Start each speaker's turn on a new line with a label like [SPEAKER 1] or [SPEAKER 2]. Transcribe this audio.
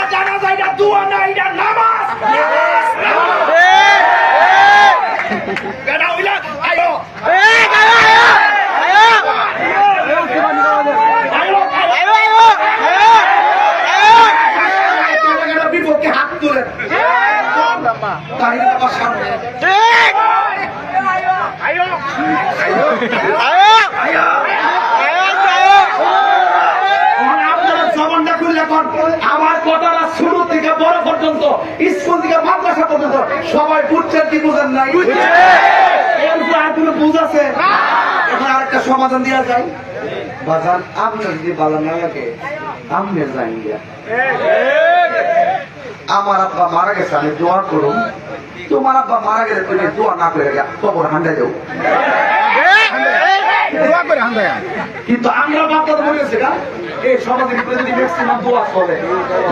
[SPEAKER 1] এটা জানা যায় এটা দোয়া না এটা নামাজ বেটা হইলা আয়ো বিপক্ষে হাত তুলে তাহির বাবার সামনে আমার কথাটা শুরু থেকে বড় পর্যন্ত স্কুল থেকে মাদ্রাসা পর্যন্ত সবাই বুঝছেন কি বুঝেন নাই আর কোনো বুঝ আছে এখন আরেকটা সমাধান দেওয়া যায় বাজান আপনার যদি ভালো না লাগে আপনি যাই আমার আব্বা মারা গেছে আমি দোয়া করুন তোমার আব্বা মারা গেলে তুমি দোয়া না করে কবর হান্ডা যাও কিন্তু আমরা বাপ দাদা বলেছি না এই সমাজের ভিতরে যদি ম্যাক্সিমাম দোয়া চলে